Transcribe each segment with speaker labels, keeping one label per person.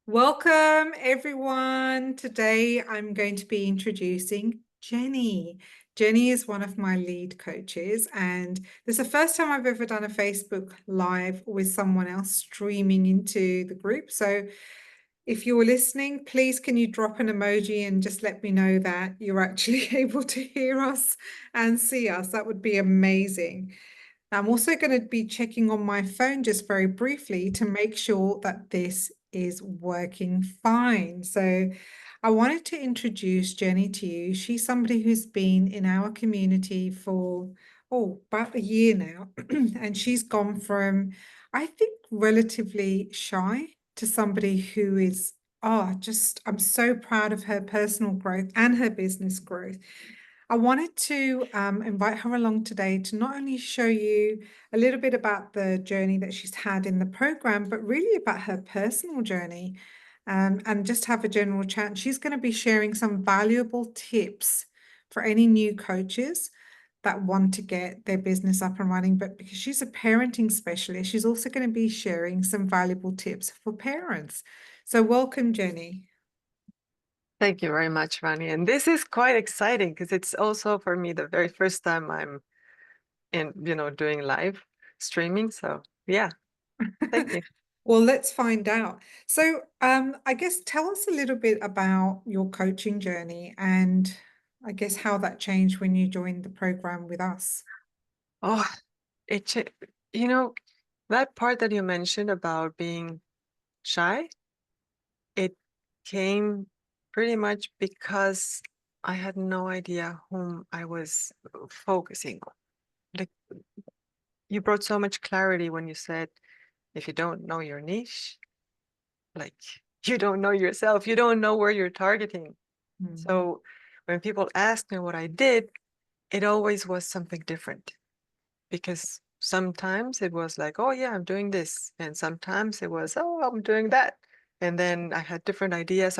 Speaker 1: Welcome, everyone. Today I'm going to be introducing Jenny. Jenny is one of my lead coaches, and this is the first time I've ever done a Facebook Live with someone else streaming into the group. So if you're listening, please can you drop an emoji and just let me know that you're actually able to hear us and see us? That would be amazing. I'm also going to be checking on my phone just very briefly to make sure that this is working fine. So I wanted to introduce Jenny to you. She's somebody who's been in our community for, about a year now. And she's gone from, I think, relatively shy to somebody who is, I'm so proud of her personal growth and her business growth. I wanted to invite her along today to not only show you a little bit about the journey that she's had in the program, but really about her personal journey, and just have a general chat. She's going to be sharing some valuable tips for any new coaches that want to get their business up and running. But because she's a parenting specialist, she's also going to be sharing some valuable tips for parents. So welcome, Jenny.
Speaker 2: Thank you very much, Rani. And this is quite exciting because it's also for me the very first time I'm doing live streaming. So yeah, thank you.
Speaker 1: Well, let's find out. So, I guess tell us a little bit about your coaching journey and I guess how that changed when you joined the program with us.
Speaker 2: Oh, it, cha- you know, that part that you mentioned about being shy, it came pretty much because I had no idea whom I was focusing on. Like you brought so much clarity when you said, if you don't know your niche, like you don't know yourself, you don't know where you're targeting.
Speaker 1: Mm.
Speaker 2: So when people ask me what I did, it always was something different because sometimes it was like, oh yeah, I'm doing this. And sometimes it was, oh, I'm doing that. And then I had different ideas.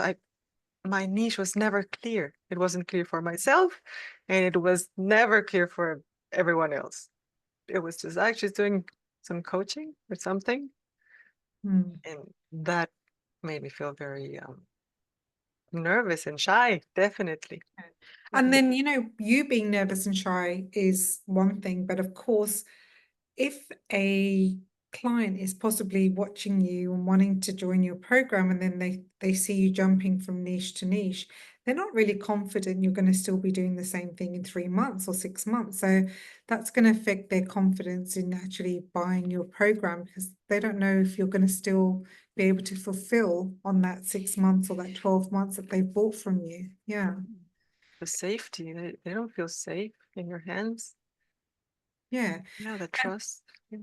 Speaker 2: My niche was never clear. It wasn't clear for myself and it was never clear for everyone else. It was just actually doing some coaching or something.
Speaker 1: Mm.
Speaker 2: And that made me feel very nervous and shy, definitely.
Speaker 1: And
Speaker 2: Mhm.
Speaker 1: then, you being nervous and shy is one thing, but of course, if a client is possibly watching you and wanting to join your program and then they see you jumping from niche to niche, they're not really confident you're going to still be doing the same thing in 3 months or 6 months. So that's going to affect their confidence in actually buying your program because they don't know if you're going to still be able to fulfill on that 6 months or that 12 months that they bought from you. Yeah.
Speaker 2: The safety, they don't feel safe in your hands.
Speaker 1: Yeah.
Speaker 2: Yeah, the trust. Yeah.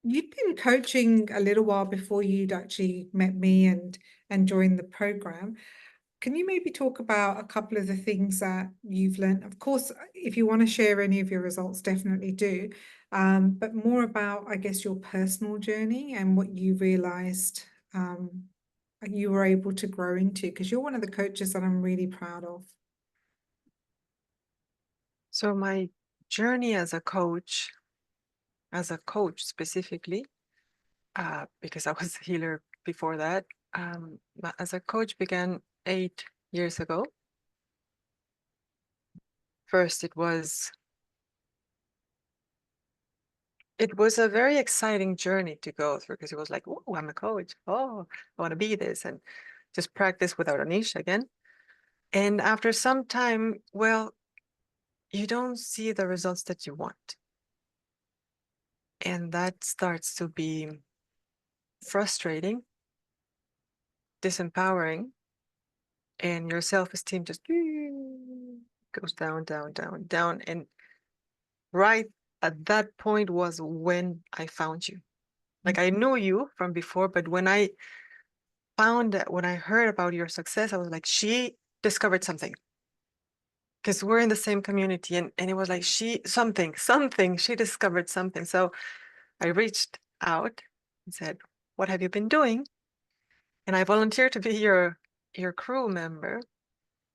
Speaker 1: You'd been coaching a little while before you'd actually met me and joined the program. Can you maybe talk about a couple of the things that you've learned? Of course, if you want to share any of your results, definitely do. But more about, I guess, your personal journey and what you realized you were able to grow into, because you're one of the coaches that I'm really proud of.
Speaker 2: So my journey as a coach specifically, because I was a healer before that, but as a coach began 8 years ago. First, it was a very exciting journey to go through because it was like, oh, I'm a coach. Oh, I want to be this and just practice without a niche again. And after some time, well, you don't see the results that you want. And that starts to be frustrating, disempowering, and your self-esteem just goes down, down, down, down. And right at that point was when I found you. Like I knew you from before, but when I found that, when I heard about your success, I was like, she discovered something. Because we're in the same community, and it was like she discovered something. So I reached out and said, what have you been doing? And I volunteered to be your crew member,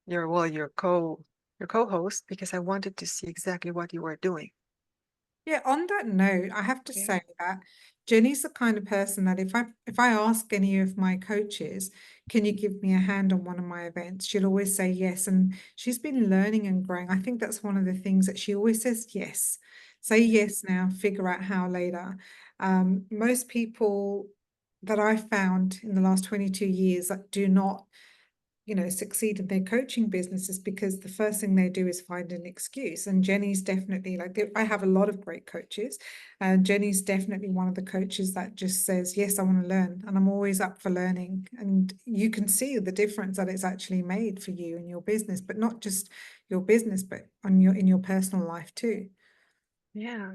Speaker 2: your co-host, because I wanted to see exactly what you were doing.
Speaker 1: Yeah, on that note, I have to
Speaker 2: Yeah.
Speaker 1: say that Jenny's the kind of person that if I ask any of my coaches, can you give me a hand on one of my events? She'll always say yes. And she's been learning and growing. I think that's one of the things that she always says yes. Say yes now, figure out how later. Most people that I found in the last 22 years that do not succeed in their coaching businesses because the first thing they do is find an excuse. And Jenny's definitely like, I have a lot of great coaches, and Jenny's definitely one of the coaches that just says, yes, I want to learn, and I'm always up for learning. And you can see the difference that it's actually made for you in your business, but not just your business, but in your personal life too.
Speaker 2: Yeah,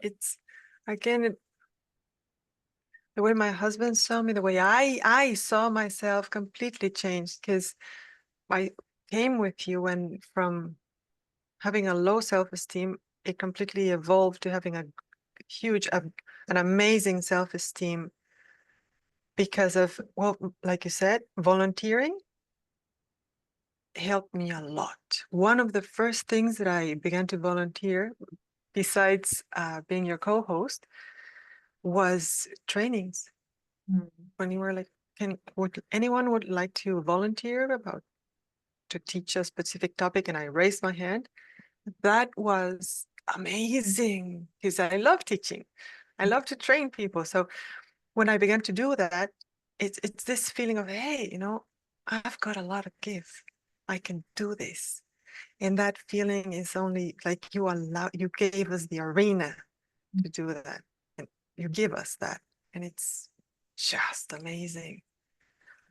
Speaker 2: it's again the way my husband saw me, the way I saw myself completely changed, because I came with you, and from having a low self-esteem, it completely evolved to having a huge, an amazing self-esteem because of, well, like you said, volunteering helped me a lot. One of the first things that I began to volunteer, besides being your co-host, was trainings.
Speaker 1: Mm.
Speaker 2: When you were like, would anyone would like to volunteer about to teach a specific topic? And I raised my hand. That was amazing because I love teaching. I love to train people. So when I began to do that, it's this feeling of, hey, I've got a lot of give. I can do this. And that feeling is only like you gave us the arena to do that. And you give us that. And it's just amazing.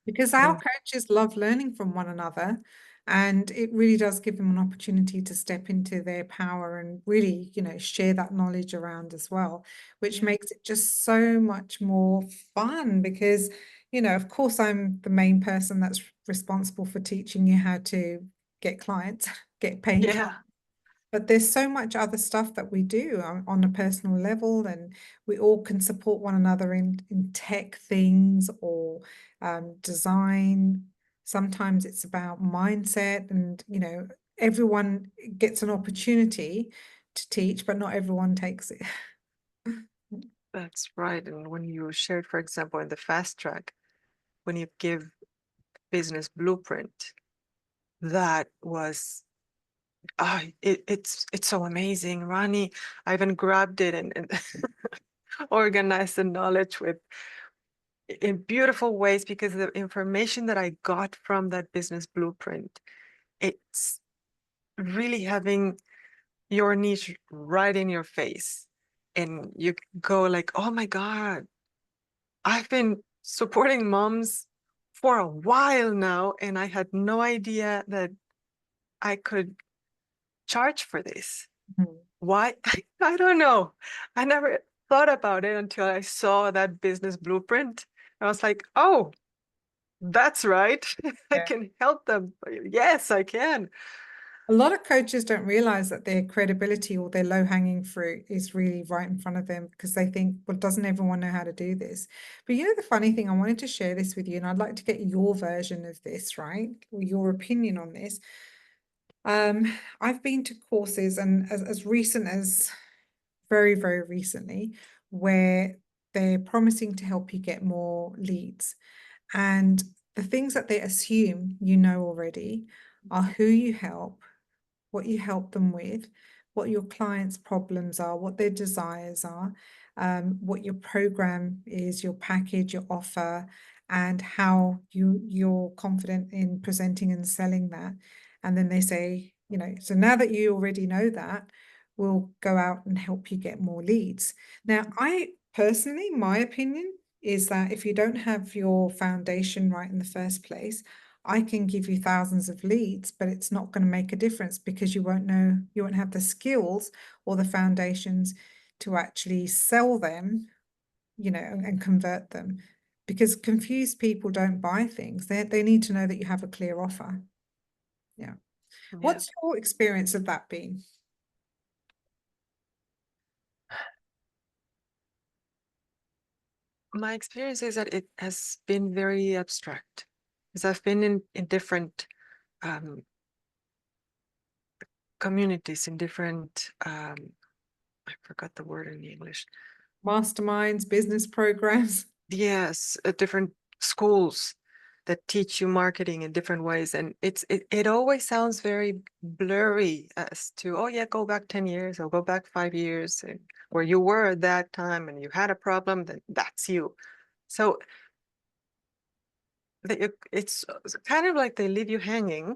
Speaker 1: Because our
Speaker 2: And
Speaker 1: coaches love learning from one another, and it really does give them an opportunity to step into their power and really, share that knowledge around as well, which
Speaker 2: yeah,
Speaker 1: makes it just so much more fun because, of course, I'm the main person that's responsible for teaching you how to get clients, get paying clients.
Speaker 2: yeah,
Speaker 1: But there's so much other stuff that we do on a personal level, and we all can support one another in tech things or design. Sometimes it's about mindset, and everyone gets an opportunity to teach, but not everyone takes it.
Speaker 2: that's right. And when you shared, for example, in the fast track, when you give business blueprint, that was it's so amazing, Ronnie. I even grabbed it and organized the knowledge with in beautiful ways, because the information that I got from that business blueprint, it's really having your niche right in your face. And you go like, oh my God, I've been supporting moms for a while now, and I had no idea that I could charge for this.
Speaker 1: Mhm.
Speaker 2: Why? I don't know. I never thought about it until I saw that business blueprint. I was like, oh, that's right. I
Speaker 1: Yeah.
Speaker 2: can help them. Yes, I can.
Speaker 1: A lot of coaches don't realize that their credibility or their low-hanging fruit is really right in front of them because they think, well, doesn't everyone know how to do this? But the funny thing, I wanted to share this with you, and I'd like to get your version of this, right? Or your opinion on this. I've been to courses, and as recent as very, very recently, where they're promising to help you get more leads. And the things that they assume you know already are who you help, what you help them with, what your clients' problems are, what their desires are, what your program is, your package, your offer, and how you're confident in presenting and selling that. And then they say, so now that you already know that, we'll go out and help you get more leads. Now, I personally, my opinion is that if you don't have your foundation right in the first place, I can give you thousands of leads, but it's not going to make a difference because you won't have the skills or the foundations to actually sell them, and convert them. Because confused people don't buy things. They need to know that you have a clear offer. Yeah.
Speaker 2: Yeah.
Speaker 1: What's your experience of that been?
Speaker 2: My experience is that it has been very abstract, because I've been in different um, communities, in different I forgot the word in English.
Speaker 1: Masterminds, business programs.
Speaker 2: Yes, different schools that teach you marketing in different ways. And it always sounds very blurry as to, oh yeah, go back 10 years or go back 5 years and where you were at that time and you had a problem, then that's you. So it's kind of like they leave you hanging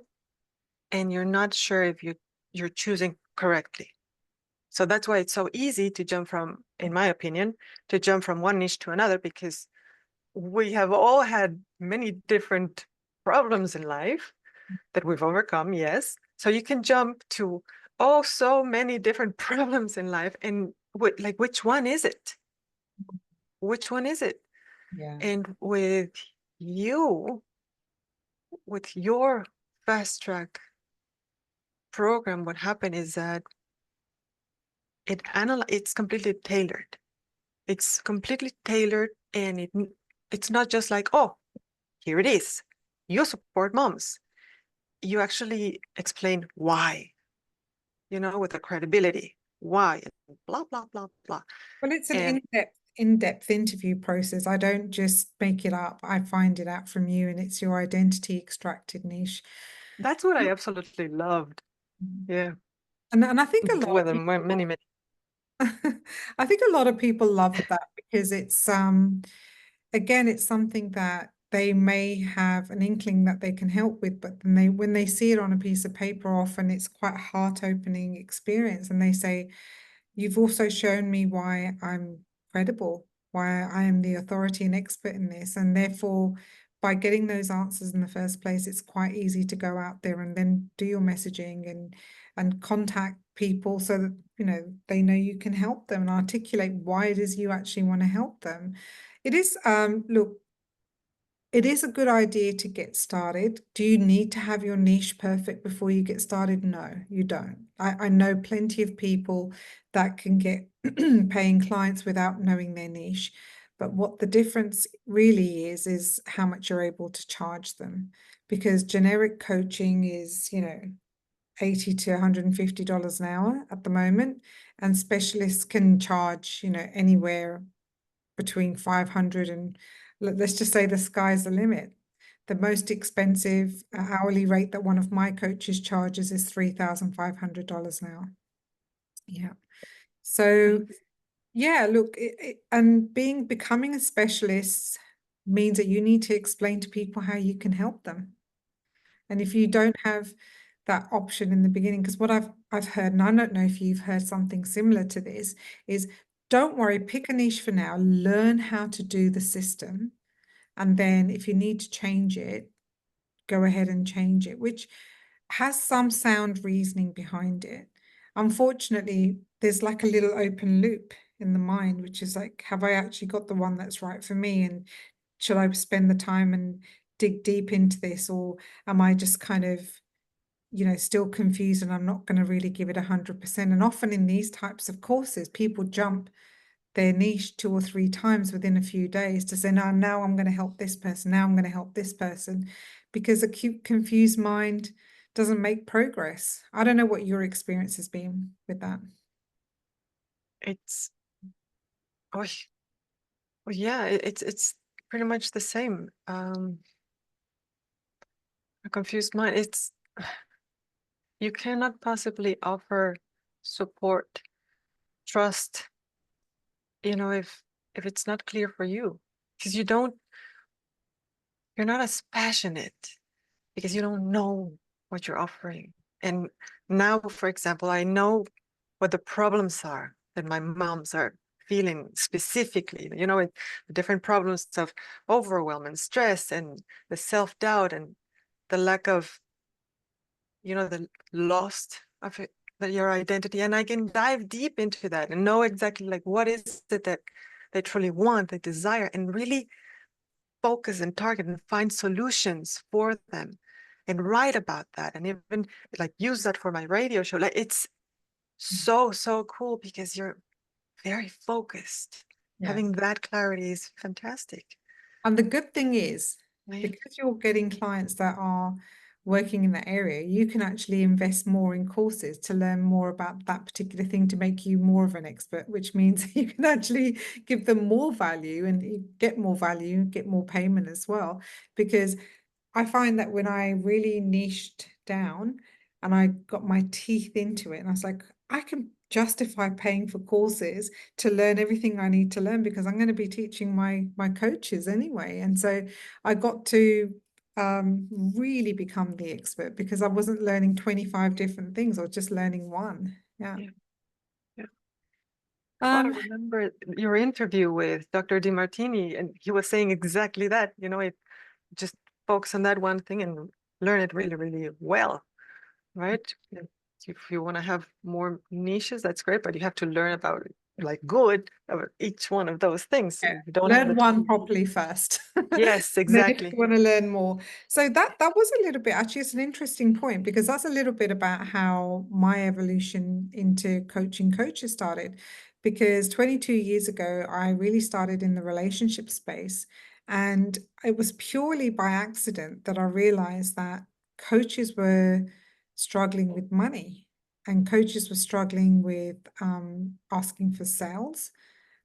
Speaker 2: and you're not sure if you're choosing correctly. So that's why it's so easy to jump from, in my opinion, to jump from one niche to another, because we have all had many different problems in life that we've overcome, yes. So you can jump to, oh, so many different problems in life. And like, which one is it? Which one is it?
Speaker 1: Yeah.
Speaker 2: And with you, with your fast track program, what happened is that it's completely tailored. It's completely tailored, and it's not just like, oh, here it is. You support moms. You actually explain why, with the credibility, why, and blah, blah, blah, blah.
Speaker 1: Well, it's an
Speaker 2: And
Speaker 1: in-depth interview process. I don't just make it up. I find it out from you, and it's your identity extracted niche.
Speaker 2: that's what I absolutely loved. Yeah.
Speaker 1: And I think a lot
Speaker 2: With
Speaker 1: of people
Speaker 2: many, many.
Speaker 1: I think a lot of people love that because it's again, it's something that they may have an inkling that they can help with, but then when they see it on a piece of paper, often it's quite a heart-opening experience, and they say, "You've also shown me why I'm credible, why I am the authority and expert in this," and therefore, by getting those answers in the first place, it's quite easy to go out there and then do your messaging and contact people so that they know you can help them and articulate why it is you actually want to help them. It is look, it is a good idea to get started. Do you need to have your niche perfect before you get started? No, you don't. I know plenty of people that can get paying clients without knowing their niche. But what the difference really is how much you're able to charge them. Because generic coaching is, $80 to $150 an hour at the moment. And specialists can charge, anywhere between 500 and let's just say the sky's the limit. The most expensive hourly rate that one of my coaches charges is $3,500 an hour. Yeah. So yeah, look, and becoming a specialist means that you need to explain to people how you can help them. And if you don't have that option in the beginning, because what I've heard, and I don't know if you've heard something similar to this, is don't worry, pick a niche for now, learn how to do the system, and then if you need to change it, go ahead and change it, which has some sound reasoning behind it. Unfortunately, there's like a little open loop in the mind, which is like, have I actually got the one that's right for me? And should I spend the time and dig deep into this, or am I just kind of still confused and I'm not going to really give it 100%? And often in these types of courses, people jump their niche 2 or 3 times within a few days to say, no, now I'm going to help this person. Now I'm going to help this person, because a confused mind doesn't make progress. I don't know what your experience has been with that.
Speaker 2: It's, oh, yeah, it's pretty much the same. A confused mind. You cannot possibly offer support, trust, if it's not clear for you, because you're not as passionate, because you don't know what you're offering. And now, for example, I know what the problems are that my moms are feeling specifically, the different problems of overwhelm and stress and the self-doubt and the lack of, the loss of it, your identity. And I can dive deep into that and know exactly like what is it that they truly want, they desire, and really focus and target and find solutions for them and write about that, and even like use that for my radio show. Like, it's so cool because you're very focused.
Speaker 1: Yeah.
Speaker 2: Having that clarity is fantastic.
Speaker 1: And the good thing is,
Speaker 2: Right?
Speaker 1: because you're getting clients that are working in that area, you can actually invest more in courses to learn more about that particular thing to make you more of an expert, which means you can actually give them more value and you get more value, get more payment as well. Because I find that when I really niched down and I got my teeth into it, and I was like, I can justify paying for courses to learn everything I need to learn because I'm going to be teaching my coaches anyway. And so I got to really become the expert because I wasn't learning 25 different things or just learning one. Yeah.
Speaker 2: Yeah. Yeah. Oh, I
Speaker 1: Um,
Speaker 2: remember your interview with Dr. DeMartini, and he was saying exactly that. It just focus on that one thing and learn it really, really well, right? And if you want to have more niches, that's great, but you have to learn about it, like good about each one of those things.
Speaker 1: yeah.
Speaker 2: If you don't have the
Speaker 1: Learn one
Speaker 2: time.
Speaker 1: properly first.
Speaker 2: Yes,
Speaker 1: Then if
Speaker 2: exactly.
Speaker 1: you want to learn more. So that was a little bit, actually, it's an interesting point because that's a little bit about how my evolution into coaching coaches started. Because 22 years ago, I really started in the relationship space. And it was purely by accident that I realized that coaches were struggling with money and coaches were struggling with asking for sales.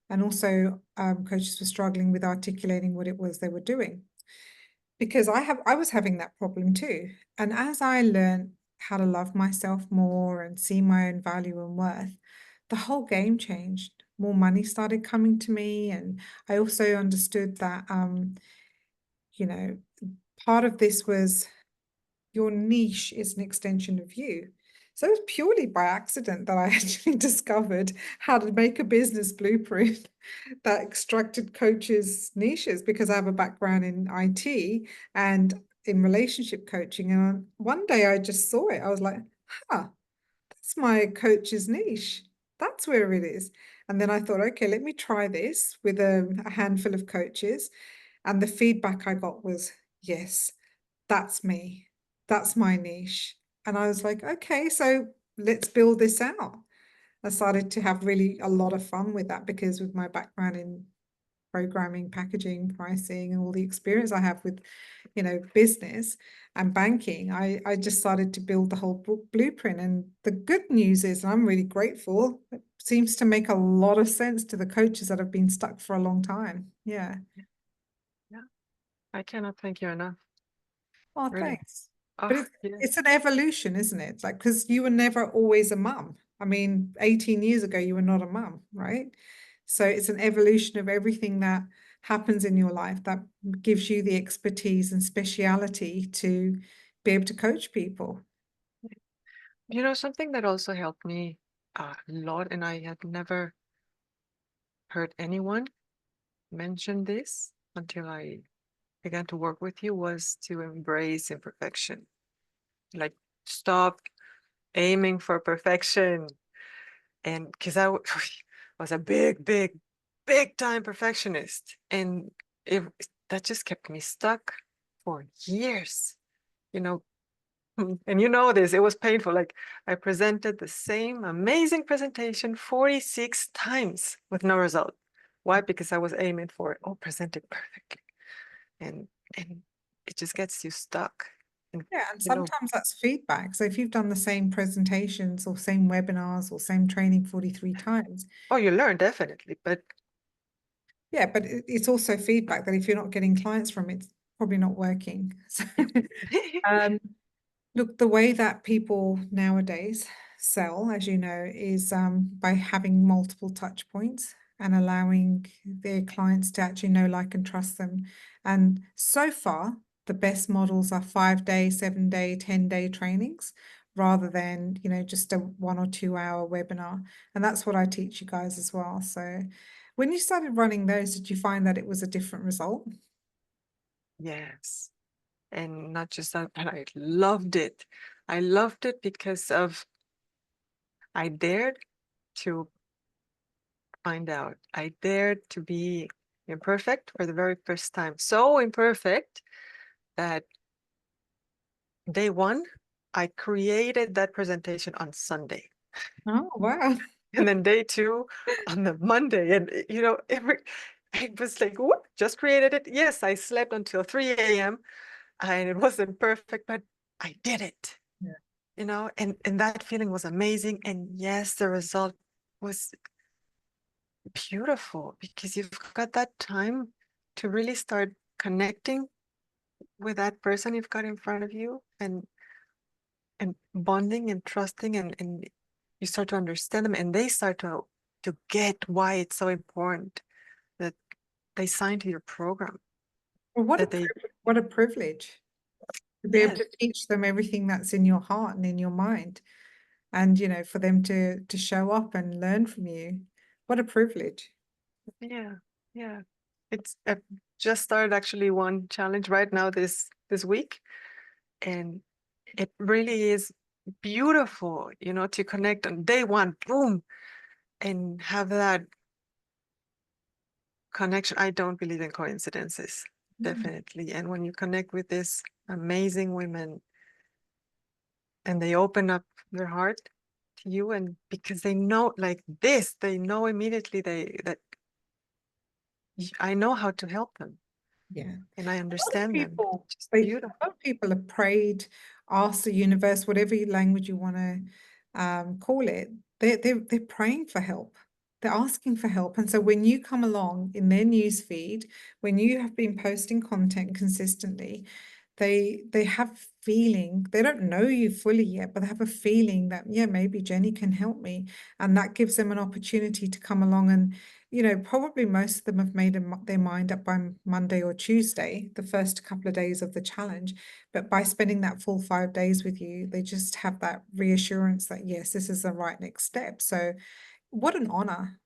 Speaker 1: And also, coaches were struggling with articulating what it was they were doing because I was having that problem too. And as I learned how to love myself more and see my own value and worth, the whole game changed. More money started coming to me, and I also understood that you know, part of this was your niche is an extension of you. So it was purely by accident that I actually discovered how to make a business blueprint that extracted coaches' niches because I have a background in IT and in relationship coaching. And one day I just saw it. I was like, huh, that's my coach's niche. That's where it is. And then I thought, okay, let me try this with a handful of coaches. And the feedback I got was, yes, that's me. That's my niche. And I was like, okay, so let's build this out. I started to have really a lot of fun with that because with my background in programming, packaging, pricing, and all the experience I have with, business and banking, I just started to build the whole blueprint. And the good news is, and I'm really grateful, it seems to make a lot of sense to the coaches that have been stuck for a long time. Yeah.
Speaker 2: Yeah, I cannot thank you enough,
Speaker 1: Oh,
Speaker 2: really.
Speaker 1: thanks.
Speaker 2: Oh,
Speaker 1: But it's
Speaker 2: yes.
Speaker 1: it's an evolution, isn't it? It's like, because you were never always a mum. I mean, 18 years ago, you were not a mum, right? So it's an evolution of everything that happens in your life that gives you the expertise and speciality to be able to coach people.
Speaker 2: Something that also helped me a lot, and I had never heard anyone mention this until I began to work with you, was to embrace imperfection. Like, stop aiming for perfection. And because I was a big, big, big time perfectionist. And it that just kept me stuck for years, you know. And this, it was painful. Like, I presented the same amazing presentation 46 times with no result. Why? Because I was aiming for it. Oh, present it perfectly. And and it just gets you stuck. And
Speaker 1: Yeah, and
Speaker 2: you know,
Speaker 1: sometimes that's feedback. So if you've done the same presentations or same webinars or same training 43 times,
Speaker 2: oh, you learn definitely, but
Speaker 1: yeah, but it's also feedback that if you're not getting clients from it, it's probably not working. So,
Speaker 2: yeah.
Speaker 1: um, look, the way that people nowadays sell, as you know, is by having multiple touch points and allowing their clients to actually know, like, and trust them. And so far, the best models are 5-day, 7-day, 10-day trainings rather than, just a 1 or 2 hour webinar. And that's what I teach you guys as well. So when you started running those, did you find that it was a different result?
Speaker 2: Yes. And not just that, but I loved it. I loved it because I dared to find out. I dared to be imperfect for the very first time. So imperfect that day one, I created that presentation on Sunday.
Speaker 1: Oh, wow.
Speaker 2: And then day two on the Monday. And I was like, what? Just created it. Yes, I slept until 3 a.m. and it wasn't perfect, but I did it.
Speaker 1: Yeah.
Speaker 2: You know, and that feeling was amazing. And yes, the result was beautiful because you've got that time to really start connecting with that person you've got in front of you, and bonding and trusting, and you start to understand them, and they start to get why it's so important that they sign to your program,
Speaker 1: Well, what a
Speaker 2: that they
Speaker 1: what a privilege to be able
Speaker 2: yes
Speaker 1: to teach them everything that's in your heart and in your mind, and for them to show up and learn from you. What a privilege.
Speaker 2: yeah yeah it's I've just started actually one challenge right now this week, and it really is beautiful, to connect on day one, boom, and have that connection. I don't believe in coincidences, definitely. And when you connect with these amazing women and they open up their heart to you, and because they know like this, they know immediately I know how to help them
Speaker 1: Yeah.
Speaker 2: and I
Speaker 1: A lot of
Speaker 2: understand them.
Speaker 1: people,
Speaker 2: It's just
Speaker 1: a
Speaker 2: beautiful.
Speaker 1: lot of people have prayed, asked the universe, whatever language you want to call it, they're praying for help. They're asking for help. And so when you come along in their news feed, when you have been posting content consistently, they have feeling, they don't know you fully yet, but they have a feeling that, yeah, maybe Jenny can help me. And that gives them an opportunity to come along, and probably most of them have made their mind up by Monday or Tuesday, the first couple of days of the challenge. But by spending that full 5 days with you, they just have that reassurance that, yes, this is the right next step. So what an honor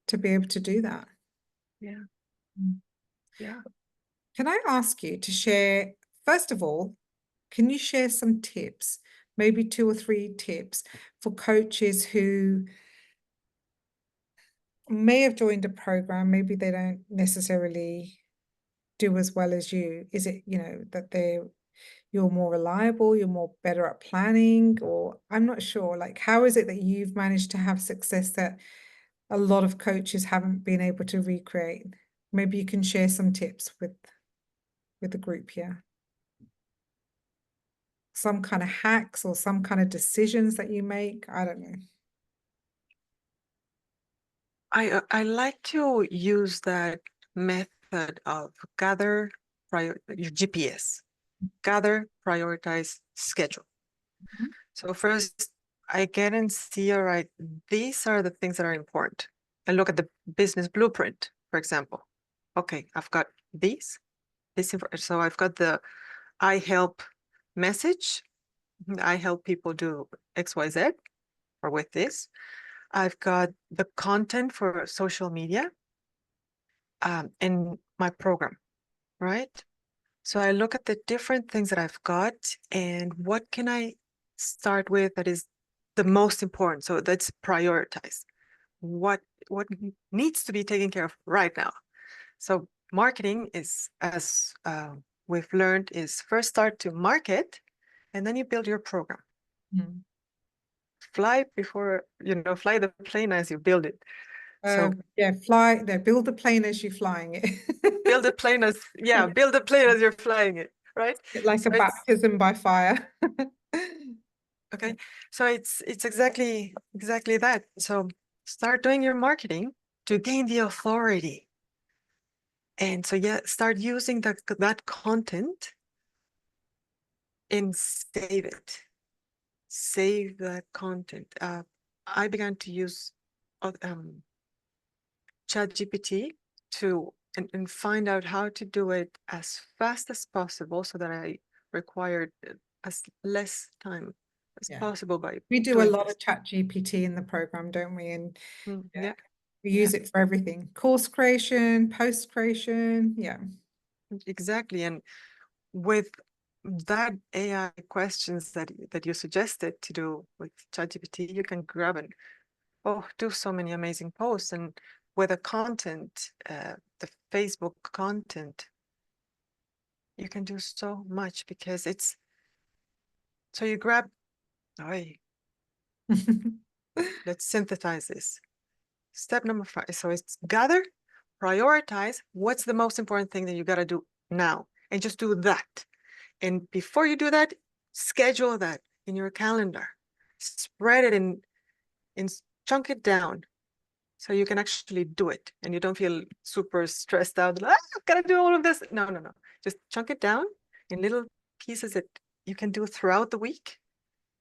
Speaker 1: to be able to do that.
Speaker 2: Yeah.
Speaker 1: Mm.
Speaker 2: Yeah.
Speaker 1: Can I ask you to share, first of all, can you share some tips, maybe 2 or 3 tips for coaches who may have joined a program, maybe they don't necessarily do as well as you? Is it, that you're more reliable, you're more better at planning, or I'm not sure, like, how is it that you've managed to have success that a lot of coaches haven't been able to recreate? Maybe you can share some tips with the group here. Some kind of hacks or some kind of decisions that you make. I don't know.
Speaker 2: I like to use that method of gather, your GPS, gather, prioritize, schedule.
Speaker 1: Mhm.
Speaker 2: So first I get and see, all right, these are the things that are important. I look at the business blueprint, for example. Okay, I've got this information. So I've got the I help message. I help people do XYZ or with this. I've got the content for social media in my program, right? So I look at the different things that I've got and what can I start with that is the most important. So let's prioritize what needs to be taken care of right now. So marketing is, as we've learned, is first start to market and then you build your program.
Speaker 1: Mm.
Speaker 2: Fly fly the plane as you build it. So
Speaker 1: Yeah, build the plane as you're flying
Speaker 2: build a
Speaker 1: it.
Speaker 2: plane as, build a plane as you're flying it, right?
Speaker 1: Like
Speaker 2: So
Speaker 1: a
Speaker 2: it's
Speaker 1: baptism by fire.
Speaker 2: okay. So it's exactly that. So start doing your marketing to gain the authority. And so yeah, start using that content and save it. Save that content. I began to use ChatGPT to and find out how to do it as fast as possible so that I required as less time as
Speaker 1: Yeah.
Speaker 2: possible by
Speaker 1: We do a
Speaker 2: doing
Speaker 1: lot
Speaker 2: this.
Speaker 1: of ChatGPT in the program, don't we? And yeah,
Speaker 2: Yeah,
Speaker 1: we
Speaker 2: yeah,
Speaker 1: use it for everything. Course creation, post creation. Yeah.
Speaker 2: exactly. And with that AI questions that you suggested to do with ChatGPT, you can grab and do so many amazing posts. And with the content, the Facebook content, you can do so much because it's so you grab, all right, let's synthesize this. Step number 5. So it's gather, prioritize what's the most important thing that you got to do now, and just do that. And before you do that, schedule that in your calendar, spread it in chunk it down so you can actually do it and you don't feel super stressed out. I've got to do all of this. No, no, no. Just chunk it down in little pieces that you can do throughout the week.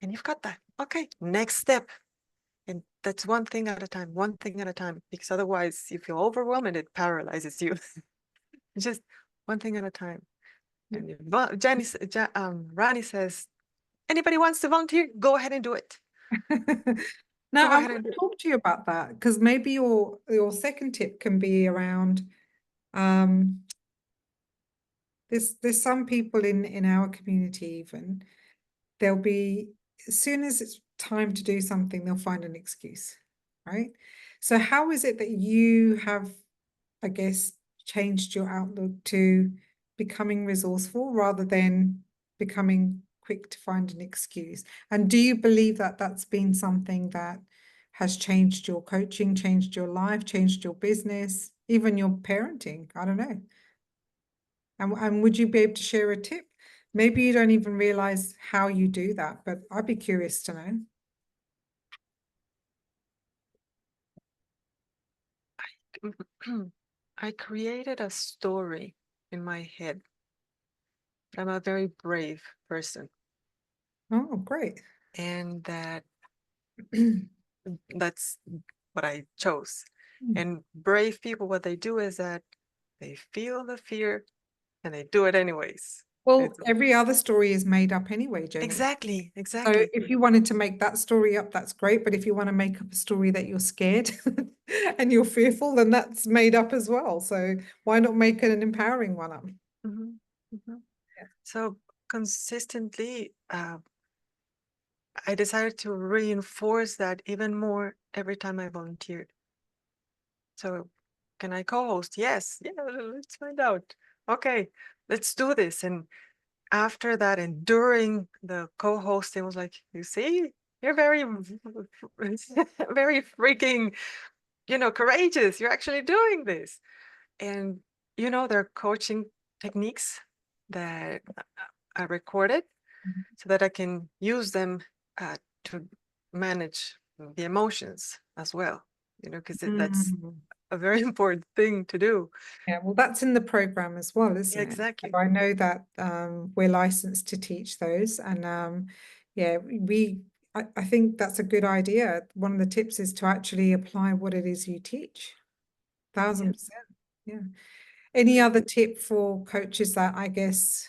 Speaker 2: And you've got that. Okay, next step. And that's one thing at a time, one thing at a time, because otherwise you feel overwhelmed and it paralyzes you. Just one thing at a time. And if Rani says, anybody wants to volunteer, go ahead and do it.
Speaker 1: Now,
Speaker 2: Go
Speaker 1: I
Speaker 2: ahead
Speaker 1: want
Speaker 2: and do
Speaker 1: to
Speaker 2: it.
Speaker 1: talk to you about that because maybe your second tip can be around um, there's some people in our community even they'll be as soon as it's time to do something, they'll find an excuse, right? So how is it that you have, I guess, changed your outlook to becoming resourceful rather than becoming quick to find an excuse? And do you believe that that's been something that has changed your coaching, changed your life, changed your business, even your parenting? I don't know. And would you be able to share a tip? Maybe you don't even realize how you do that, but I'd be curious to know.
Speaker 2: I created a story in my head. I'm a very brave person,
Speaker 1: Oh, great.
Speaker 2: and that's what I chose. And brave people, what they do is that they feel the fear and they do it anyways.
Speaker 1: Well,
Speaker 2: It's
Speaker 1: every other story is made up anyway, Jenny.
Speaker 2: exactly,
Speaker 1: So
Speaker 2: exactly.
Speaker 1: if you wanted to make that story up, that's great. But if you want to make up a story that you're scared and you're fearful, then that's made up as well. So why not make an empowering one up?
Speaker 2: Mhm, mhm.
Speaker 1: Yeah.
Speaker 2: So consistently, I decided to reinforce that even more every time I volunteered. So can I co-host? Yes. Yeah, let's find out. Okay, let's do this. And after that and during the co-hosting was like, you see, you're very, very freaking, courageous. You're actually doing this. And, there are coaching techniques that I recorded so that I can use them to manage the emotions as well, because that's
Speaker 1: Mm.
Speaker 2: a very important thing to do.
Speaker 1: Yeah, well, that's in the program as well, isn't it?
Speaker 2: Exactly.
Speaker 1: I know that we're licensed to teach those, and yeah, I think that's a good idea. One of the tips is to actually apply what it is you teach. 1000%. Yeah. Any other tip for coaches that I guess,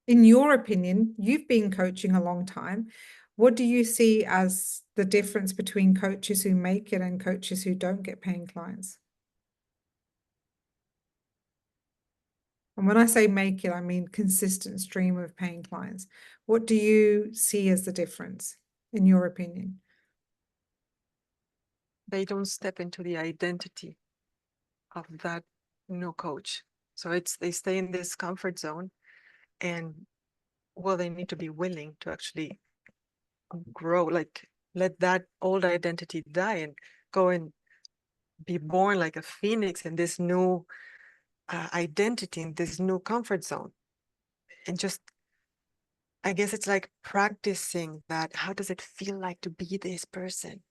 Speaker 1: in your opinion, you've been coaching a long time. What do you see as the difference between coaches who make it and coaches who don't get paying clients? And when I say make it, I mean consistent stream of paying clients. What do you see as the difference, in your opinion?
Speaker 2: They don't step into the identity of that new coach. So they stay in this comfort zone, and well, they need to be willing to actually grow, like let that old identity die and go and be born like a phoenix in this new identity, in this new comfort zone. And just, I guess it's like practicing that. How does it feel like to be this person?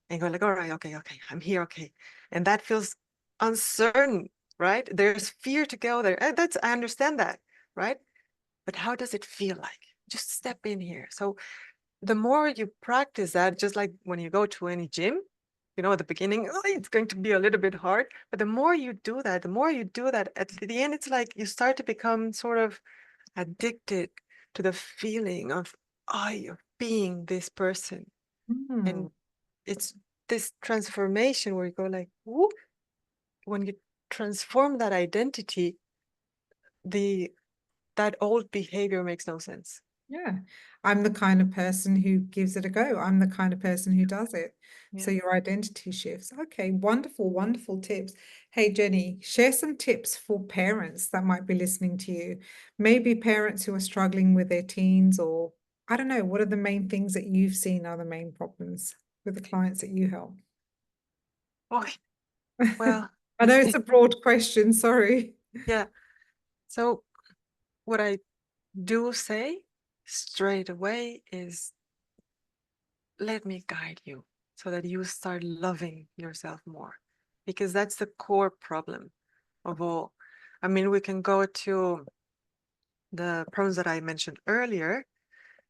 Speaker 2: And go like, all right, okay, I'm here, okay. And that feels uncertain, right? There's fear to go there. And I understand that, right? But how does it feel like? Just step in here. So the more you practice that, just like when you go to any gym, at the beginning, it's going to be a little bit hard. But the more you do that, at the end, it's like you start to become sort of addicted to the feeling of, you're being this person.
Speaker 1: Hmm.
Speaker 2: And it's this transformation where you go like, whoop, when you transform that identity, that old behavior makes no sense.
Speaker 1: Yeah, I'm the kind of person who gives it a go. I'm the kind of person who does it. So
Speaker 2: Yeah.
Speaker 1: your identity shifts. Okay, wonderful, wonderful tips. Hey, Jenny, share some tips for parents that might be listening to you. Maybe parents who are struggling with their teens, or I don't know, what are the main things that you've seen are the main problems with the clients that you help?
Speaker 2: Okay. Well,
Speaker 1: I know it's a broad question, sorry.
Speaker 2: yeah. So what I do say, straight away is let me guide you so that you start loving yourself more, because that's the core problem of all. I mean, we can go to the problems that I mentioned earlier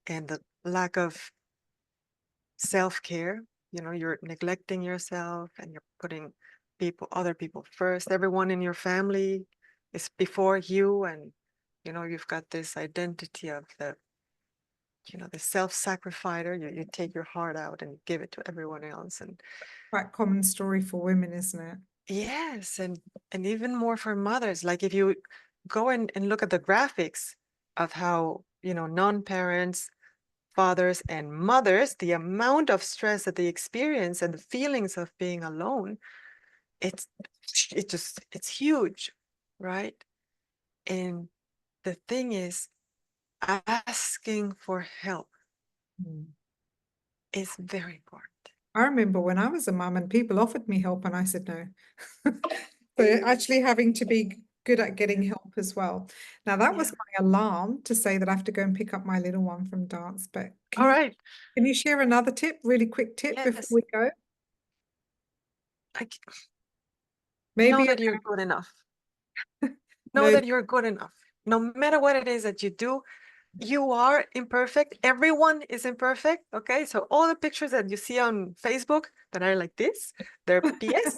Speaker 2: and the lack of self-care. You know, you're neglecting yourself and you're putting other people first. Everyone in your family is before you, and you know, you've got this identity of the self-sacrificer. You take your heart out and give it to everyone else. And
Speaker 1: Quite common story for women, isn't it?
Speaker 2: yes, and even more for mothers. Like if you go and look at the graphics of how, non-parents, fathers and mothers, the amount of stress that they experience and the feelings of being alone, it's it's huge, right? And the thing is, asking for help
Speaker 1: Mm.
Speaker 2: is very important.
Speaker 1: I remember when I was a mum and people offered me help and I said no. So actually having to be good at getting help as well. Now that was
Speaker 2: Yeah.
Speaker 1: my alarm to say that I have to go and pick up my little one from dance. But
Speaker 2: All right.
Speaker 1: can you share another tip, really quick tip before
Speaker 2: Yes.
Speaker 1: we go?
Speaker 2: I know
Speaker 1: Maybe
Speaker 2: that you're good enough. Know
Speaker 1: no,
Speaker 2: that you're good enough. No matter what it is that you do, you are imperfect. Everyone is imperfect. Okay. So all the pictures that you see on Facebook that are like this, they're BS.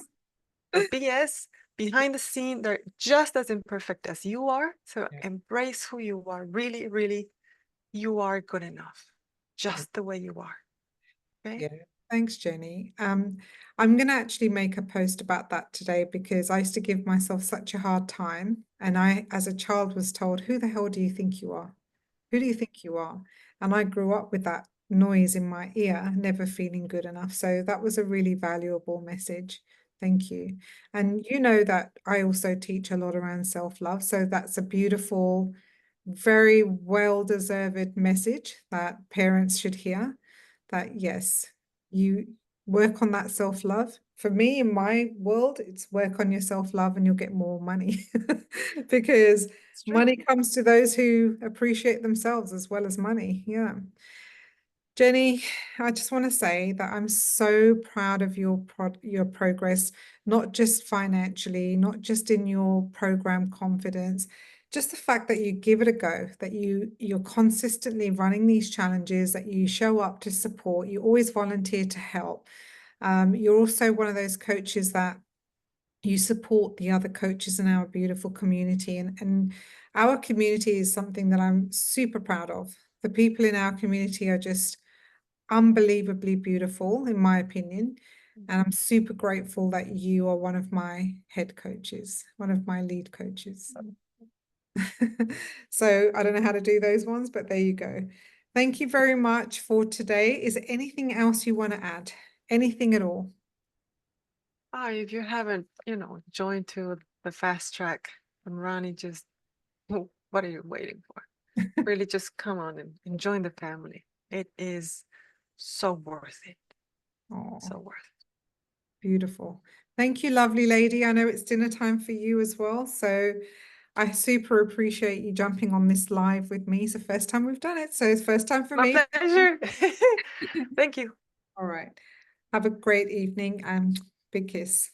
Speaker 2: They're BS. Behind the scene, they're just as imperfect as you are. So
Speaker 1: Yeah.
Speaker 2: embrace who you are. Really, really, you are good enough, just the way you are. Okay.
Speaker 1: Yeah, thanks, Jenny. I'm going to actually make a post about that today because I used to give myself such a hard time. And I, as a child, was told, who the hell do you think you are? Who do you think you are? And I grew up with that noise in my ear, never feeling good enough. So that was a really valuable message. Thank you. And you know that I also teach a lot around self-love. So that's a beautiful, very well-deserved message that parents should hear, that yes, you work on that self-love. For me, in my world, it's work on your self-love and you'll get more money because
Speaker 2: It's true.
Speaker 1: money comes to those who appreciate themselves as well as money. Yeah. Jenny, I just want to say that I'm so proud of your progress, not just financially, not just in your program confidence, just the fact that you give it a go, that you're consistently running these challenges, that you show up to support, you always volunteer to help. You're also one of those coaches that you support the other coaches in our beautiful community, and our community is something that I'm super proud of. The people in our community are just unbelievably beautiful, in my opinion. And I'm super grateful that you are one of my head coaches, one of my lead coaches. So I don't know how to do those ones, but there you go. Thank you very much for today. Is there anything else you want to add? Anything at all?
Speaker 2: If you haven't, joined to the fast track and Ronnie, just what are you waiting for? Really just come on and join the family. It is so worth it.
Speaker 1: Oh,
Speaker 2: So worth it.
Speaker 1: beautiful. Thank you, lovely lady. I know it's dinner time for you as well. So I super appreciate you jumping on this live with me. It's the first time we've done it. So it's first time for
Speaker 2: My
Speaker 1: me.
Speaker 2: pleasure. Thank you.
Speaker 1: All right. Have a great evening and big kiss.